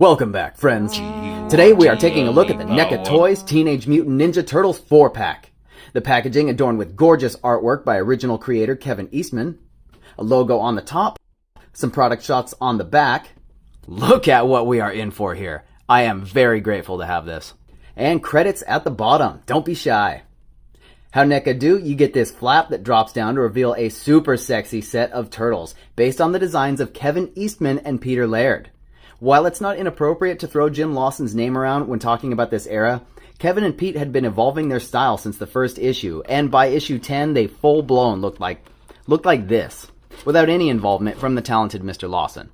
Welcome back, friends. Today we are taking a look at the NECA Toys Teenage Mutant Ninja Turtles 4-pack. The packaging adorned with gorgeous artwork by original creator Kevin Eastman, a logo on the top, some product shots on the back. Look at what we are in for here. I am very grateful to have this. And credits at the bottom. Don't be shy. How NECA do? You get this flap that drops down to reveal a super sexy set of turtles based on the designs of Kevin Eastman and Peter Laird. While it's not inappropriate to throw Jim Lawson's name around when talking about this era, Kevin and Pete had been evolving their style since the first issue, and by issue 10 they full-blown looked like this, without any involvement from the talented Mr. Lawson.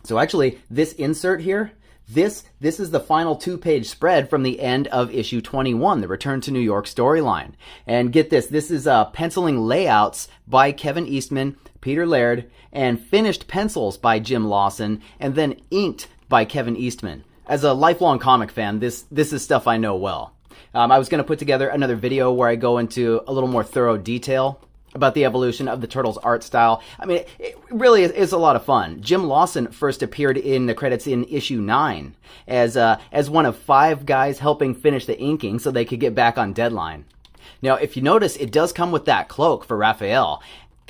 So actually, this insert here, this is the final two-page spread from the end of issue 21, the Return to New York storyline. And get this is penciling layouts by Kevin Eastman, Peter Laird, and finished pencils by Jim Lawson, and then inked by Kevin Eastman. As a lifelong comic fan, this is stuff I know well. I was going to put together another video where I go into a little more thorough detail about the evolution of the Turtles' art style. I mean, it really is a lot of fun. Jim Lawson first appeared in the credits in issue 9 as one of 5 guys helping finish the inking so they could get back on deadline. Now, if you notice, it does come with that cloak for Raphael,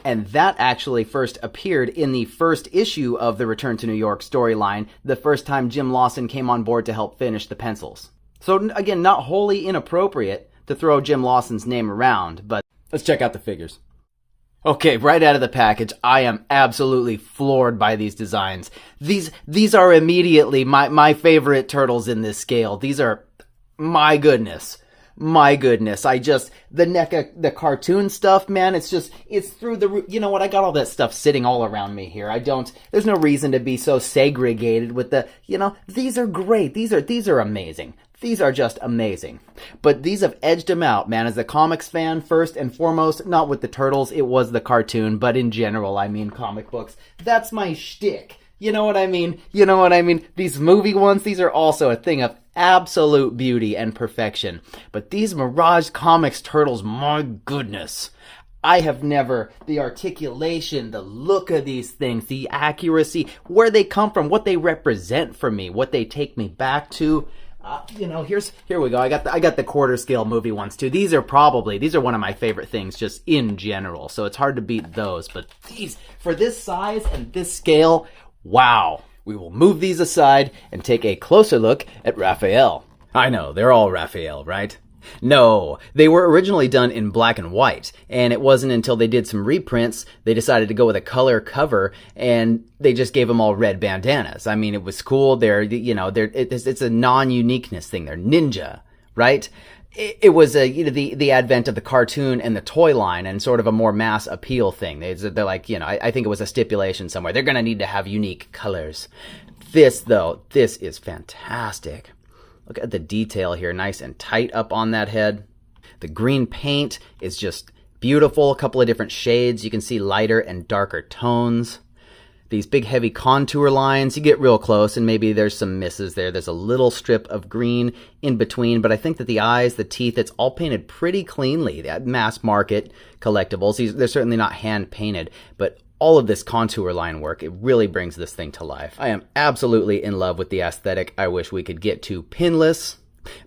and that actually first appeared in the first issue of the Return to New York storyline, the first time Jim Lawson came on board to help finish the pencils. So again, not wholly inappropriate to throw Jim Lawson's name around, but let's check out the figures. Okay, right out of the package, I am absolutely floored by these designs. These are immediately my favorite turtles in this scale. These are, my goodness. My goodness, the NECA, the cartoon stuff, man, it's through the roof. You know what, I got all that stuff sitting all around me here. There's no reason to be so segregated with these are great. These are amazing. These are just amazing. But these have edged them out, man. As a comics fan, first and foremost, not with the Turtles, it was the cartoon, but in general, I mean comic books. That's my shtick. You know what I mean? These movie ones, these are also a thing of absolute beauty and perfection. But these Mirage Comics Turtles, my goodness. The articulation, the look of these things, the accuracy, where they come from, what they represent for me, what they take me back to. Here we go. I got the quarter scale movie ones too. These are one of my favorite things just in general. So it's hard to beat those. But these, for this size and this scale, wow. We will move these aside and take a closer look at Raphael. I know, they're all Raphael, right? No, they were originally done in black and white, and it wasn't until they did some reprints they decided to go with a color cover, and they just gave them all red bandanas. I mean, it was cool. It's a non-uniqueness thing. They're ninja, right? It was the advent of the cartoon and the toy line and sort of a more mass appeal thing. They're like, I think it was a stipulation somewhere. They're going to need to have unique colors. This is fantastic. Look at the detail here, nice and tight up on that head. The green paint is just beautiful. A couple of different shades. You can see lighter and darker tones. These big heavy contour lines, you get real close and maybe there's some misses there. There's a little strip of green in between, but I think that the eyes, the teeth, it's all painted pretty cleanly. That mass market collectibles, they're certainly not hand painted, but all of this contour line work, it really brings this thing to life. I am absolutely in love with the aesthetic. I wish we could get to pinless,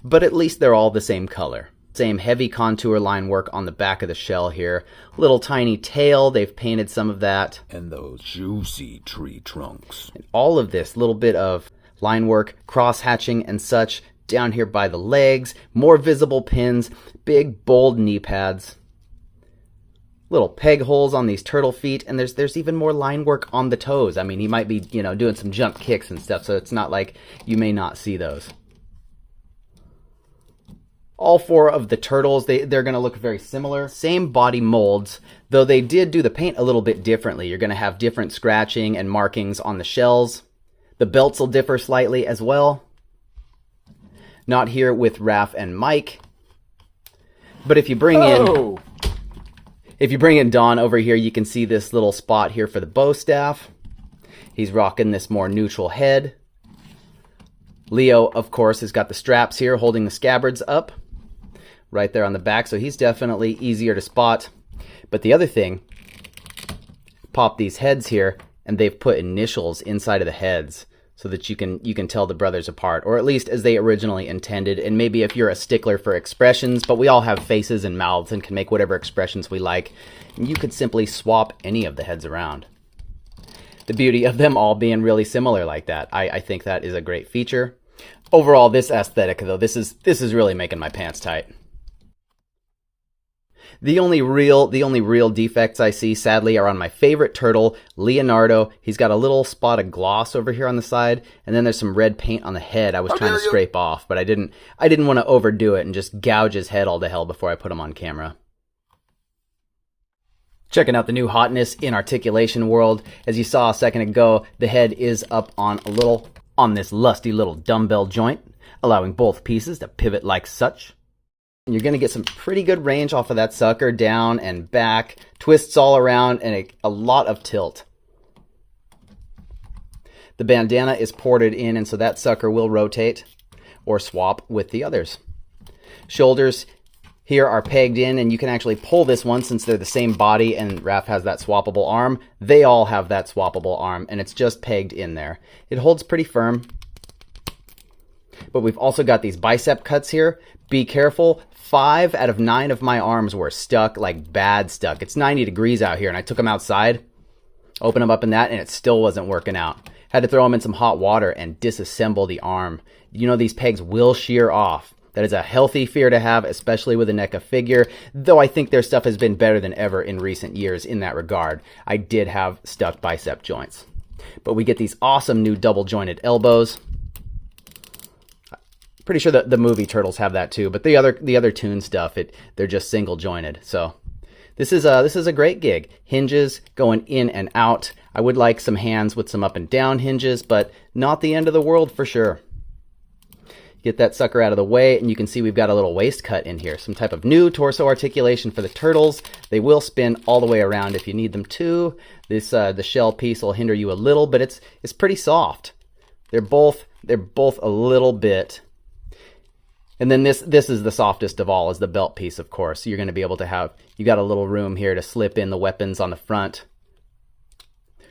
but at least they're all the same color. Same heavy contour line work on the back of the shell here. Little tiny tail, they've painted some of that. And those juicy tree trunks. And all of this little bit of line work, cross hatching and such down here by the legs. More visible pins, big bold knee pads. Little peg holes on these turtle feet, and there's even more line work on the toes. I mean, he might be, doing some jump kicks and stuff, so it's not like you may not see those. All 4 of the turtles, they're going to look very similar. Same body molds, though they did do the paint a little bit differently. You're going to have different scratching and markings on the shells. The belts will differ slightly as well. Not here with Raph and Mike. But if you bring in Don over here, you can see this little spot here for the bow staff. He's rocking this more neutral head. Leo, of course, has got the straps here holding the scabbards up. Right there on the back, so he's definitely easier to spot. But the other thing, pop these heads here, and they've put initials inside of the heads. so that you can tell the brothers apart, or at least as they originally intended. And maybe if you're a stickler for expressions, but we all have faces and mouths and can make whatever expressions we like, you could simply swap any of the heads around. The beauty of them all being really similar like that, I think that is a great feature. Overall, this aesthetic though, this is really making my pants tight. The only real defects I see, sadly, are on my favorite turtle, Leonardo. He's got a little spot of gloss over here on the side, and then there's some red paint on the head I was trying to scrape off, but I didn't want to overdo it and just gouge his head all to hell before I put him on camera. Checking out the new hotness in Articulation world. As you saw a second ago, the head is up on this lusty little dumbbell joint, allowing both pieces to pivot like such. You're going to get some pretty good range off of that sucker, down and back, twists all around, and a lot of tilt. The bandana is ported in, and so that sucker will rotate or swap with the others. Shoulders here are pegged in, and you can actually pull this one since they're the same body, and Raph has that swappable arm. They all have that swappable arm, and it's just pegged in there. It holds pretty firm. But we've also got these bicep cuts here. Be careful. 5 out of 9 of my arms were stuck, like bad stuck. It's 90 degrees out here, and I took them outside, opened them up in that, and it still wasn't working out. Had to throw them in some hot water and disassemble the arm. You know, these pegs will shear off. That is a healthy fear to have, especially with a NECA figure, though I think their stuff has been better than ever in recent years in that regard. I did have stuck bicep joints. But we get these awesome new double jointed elbows. Pretty sure that the movie Turtles have that too, but the other Toon stuff, they're just single jointed. So this is a great gig. Hinges going in and out. I would like some hands with some up and down hinges, but not the end of the world for sure. Get that sucker out of the way, and you can see we've got a little waist cut in here. Some type of new torso articulation for the turtles. They will spin all the way around if you need them to. This the shell piece will hinder you a little, but it's pretty soft. They're both a little bit. And then this is the softest of all, is the belt piece, of course. You're going to be able to have, you got a little room here to slip in the weapons on the front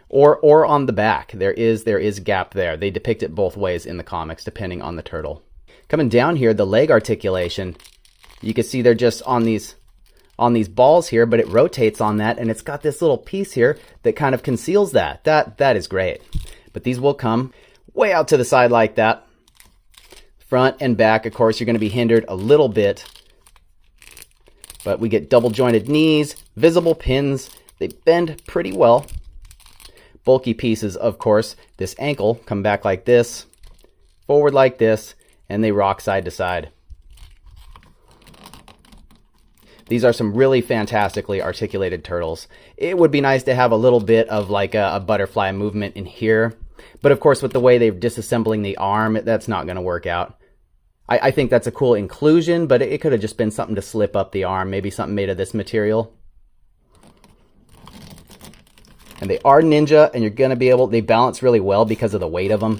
or on the back. There is gap there. They depict it both ways in the comics, depending on the turtle. Coming down here, the leg articulation, you can see they're just on these balls here, but it rotates on that, and it's got this little piece here that kind of conceals that. That is great. But these will come way out to the side like that. Front and back, of course, you're going to be hindered a little bit. But we get double jointed knees, visible pins. They bend pretty well. Bulky pieces, of course. This ankle come back like this, forward like this, and they rock side to side. These are some really fantastically articulated turtles. It would be nice to have a little bit of like a butterfly movement in here. But of course, with the way they're disassembling the arm, that's not going to work out. I think that's a cool inclusion, but it could have just been something to slip up the arm, maybe something made of this material. And they are ninja, and you're going to be able, they balance really well because of the weight of them.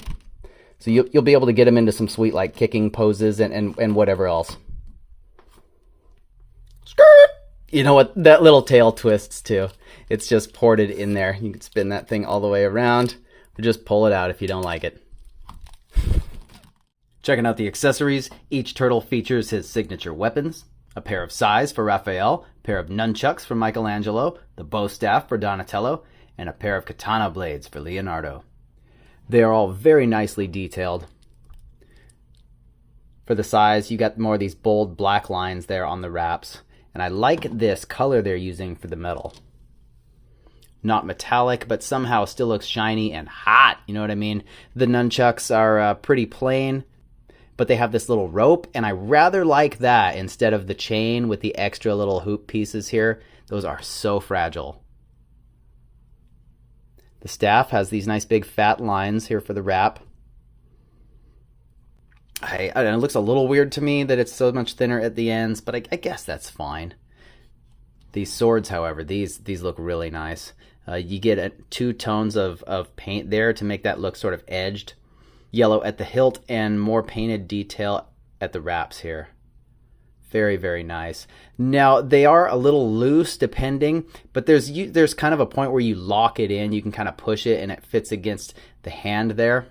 So you'll be able to get them into some sweet like kicking poses and whatever else. Skirt! You know what? That little tail twists too. It's just ported in there. You can spin that thing all the way around, or just pull it out if you don't like it. Checking out the accessories, each turtle features his signature weapons. A pair of sais for Raphael, a pair of nunchucks for Michelangelo, the bow staff for Donatello, and a pair of katana blades for Leonardo. They are all very nicely detailed. For the sais, you got more of these bold black lines there on the wraps. And I like this color they're using for the metal. Not metallic, but somehow still looks shiny and hot, you know what I mean? The nunchucks are pretty plain, but they have this little rope, and I rather like that instead of the chain with the extra little hoop pieces here. Those are so fragile. The staff has these nice big fat lines here for the wrap. It looks a little weird to me that it's so much thinner at the ends, but I guess that's fine. These swords, however, these look really nice. You get 2 tones of paint there to make that look sort of edged. Yellow at the hilt and more painted detail at the wraps here. Very, very nice. Now, they are a little loose depending, but there's kind of a point where you lock it in. You can kind of push it and it fits against the hand there.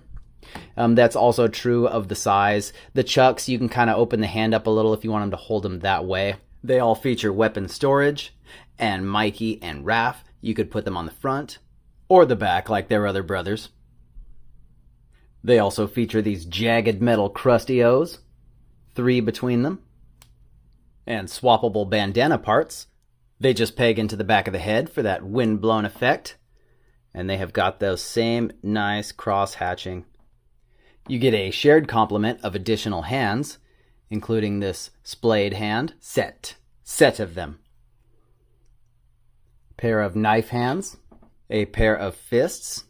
That's also true of the size. The Chucks, you can kind of open the hand up a little if you want them to hold them that way. They all feature weapon storage, and Mikey and Raph, you could put them on the front or the back like their other brothers. They also feature these jagged metal Krusty-O's, 3 between them, and swappable bandana parts. They just peg into the back of the head for that wind-blown effect, and they have got those same nice cross-hatching. You get a shared complement of additional hands, including this splayed hand set of them. Pair of knife hands, a pair of fists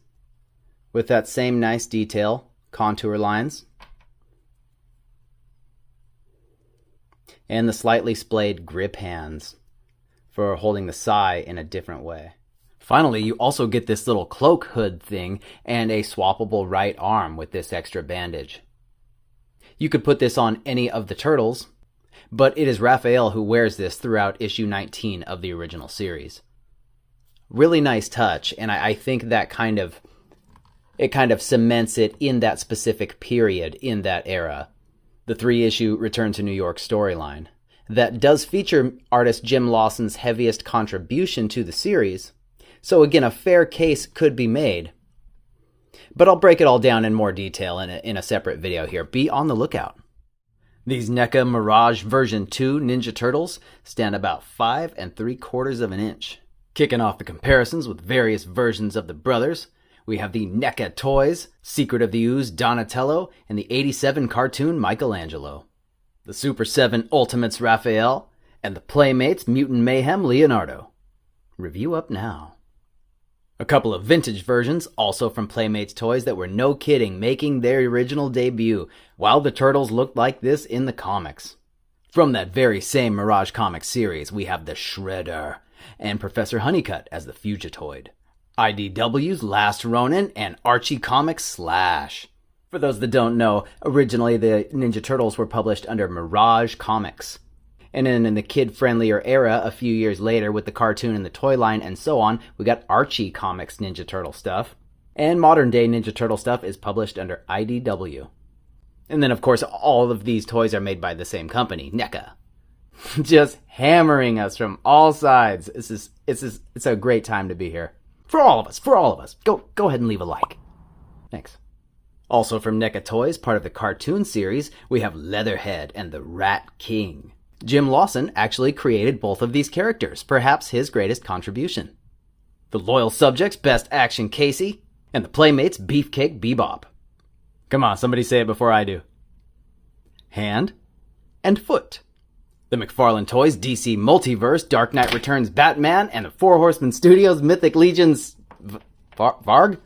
with that same nice detail, contour lines, and the slightly splayed grip hands for holding the sai in a different way. Finally, you also get this little cloak hood thing and a swappable right arm with this extra bandage. You could put this on any of the turtles, but it is Raphael who wears this throughout issue 19 of the original series. Really nice touch, and I think that kind of cements it in that specific period, in that era. The 3-issue Return to New York storyline. That does feature artist Jim Lawson's heaviest contribution to the series, so again, a fair case could be made. But I'll break it all down in more detail in a separate video here. Be on the lookout. These NECA Mirage version 2 Ninja Turtles stand about 5 3/4 inches. Kicking off the comparisons with various versions of the brothers, we have the NECA toys, Secret of the Ooze Donatello, and the 87 cartoon Michelangelo. The Super 7 Ultimates Raphael, and the Playmates Mutant Mayhem Leonardo. Review up now. A couple of vintage versions, also from Playmates toys, that were no kidding making their original debut, while the Turtles looked like this in the comics. From that very same Mirage comics series, we have the Shredder, and Professor Honeycutt as the Fugitoid. IDW's Last Ronin, and Archie Comics Slash. For those that don't know, originally the Ninja Turtles were published under Mirage Comics. And then in the kid-friendlier era, a few years later, with the cartoon and the toy line and so on, we got Archie Comics Ninja Turtle stuff. And modern-day Ninja Turtle stuff is published under IDW. And then, of course, all of these toys are made by the same company, NECA. Just hammering us from all sides. It's a great time to be here. For all of us. Go ahead and leave a like. Thanks. Also from NECA Toys, part of the cartoon series, we have Leatherhead and the Rat King. Jim Lawson actually created both of these characters, perhaps his greatest contribution. The Loyal Subjects' Best Action Casey, and the Playmates' Beefcake Bebop. Come on, somebody say it before I do. Hand and foot. The McFarlane Toys DC Multiverse Dark Knight Returns Batman, and the Four Horsemen Studios Mythic Legions Varg?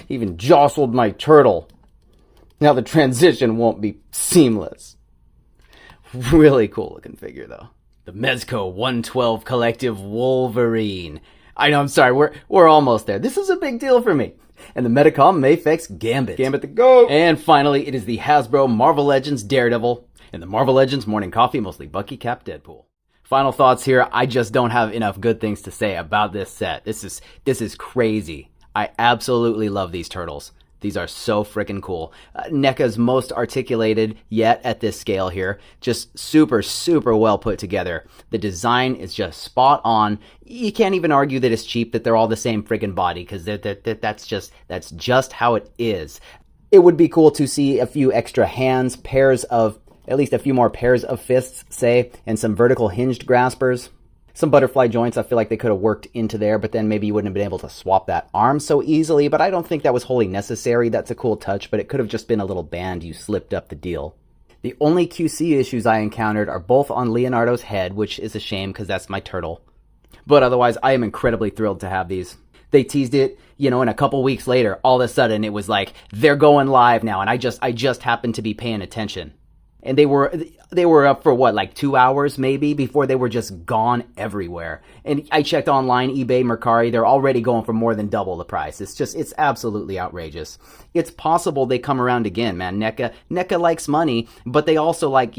Even jostled my turtle. Now the transition won't be seamless. Really cool looking figure though. The Mezco 112 Collective Wolverine. I know, I'm sorry, we're almost there. This is a big deal for me. And the Medicom Mafex Gambit. Gambit the GOAT! And finally, it is the Hasbro Marvel Legends Daredevil, and the Marvel Legends Morning Coffee, mostly Bucky Cap Deadpool. Final thoughts here, I just don't have enough good things to say about this set. This is crazy. I absolutely love these turtles. These are so freaking cool. NECA's most articulated yet at this scale here. Just super, super well put together. The design is just spot on. You can't even argue that it's cheap, that they're all the same freaking body, because that's just how it is. It would be cool to see a few extra hands, at least a few more pairs of fists, say, and some vertical hinged graspers. Some butterfly joints I feel like they could have worked into there, but then maybe you wouldn't have been able to swap that arm so easily, but I don't think that was wholly necessary. That's a cool touch, but it could have just been a little band you slipped up the deal. The only QC issues I encountered are both on Leonardo's head, which is a shame because that's my turtle. But otherwise, I am incredibly thrilled to have these. They teased it, and a couple weeks later, all of a sudden it was like, they're going live now, and I just happened to be paying attention. And they were up for what, like 2 hours maybe, before they were just gone everywhere. And I checked online, eBay, Mercari, they're already going for more than double the price. It's absolutely outrageous. It's possible they come around again, man. NECA likes money, but they also like,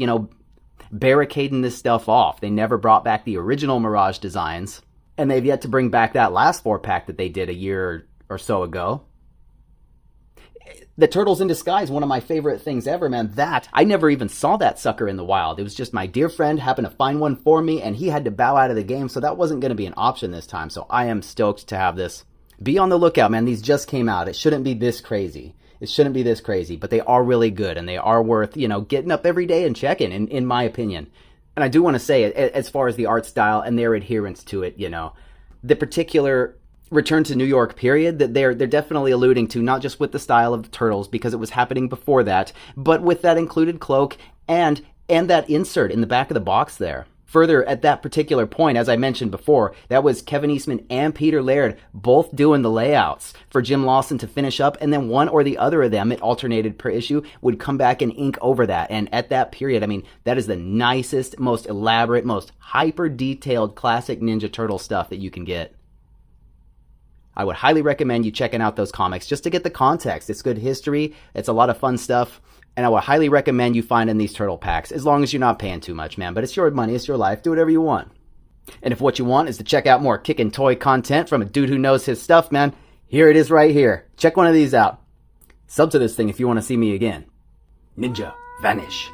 barricading this stuff off. They never brought back the original Mirage designs, and they've yet to bring back that last 4-pack that they did a year or so ago. The Turtles in Disguise, one of my favorite things ever, man. That, I never even saw that sucker in the wild. It was just my dear friend happened to find one for me, and he had to bow out of the game, so that wasn't going to be an option this time. So I am stoked to have this. Be on the lookout, man. These just came out. It shouldn't be this crazy. It shouldn't be this crazy, but they are really good, and they are worth, getting up every day and checking, in my opinion. And I do want to say, as far as the art style and their adherence to it, the particular return to New York period that they're definitely alluding to, not just with the style of the Turtles, because it was happening before that, but with that included cloak and that insert in the back of the box there. Further, at that particular point, as I mentioned before, that was Kevin Eastman and Peter Laird both doing the layouts for Jim Lawson to finish up, and then one or the other of them, it alternated per issue, would come back and ink over that. And at that period, I mean, that is the nicest, most elaborate, most hyper-detailed classic Ninja Turtle stuff that you can get. I would highly recommend you checking out those comics just to get the context. It's good history. It's a lot of fun stuff. And I would highly recommend you finding these turtle packs, as long as you're not paying too much, man. But it's your money. It's your life. Do whatever you want. And if what you want is to check out more kickin' toy content from a dude who knows his stuff, man, here it is right here. Check one of these out. Sub to this thing if you want to see me again. Ninja, vanish.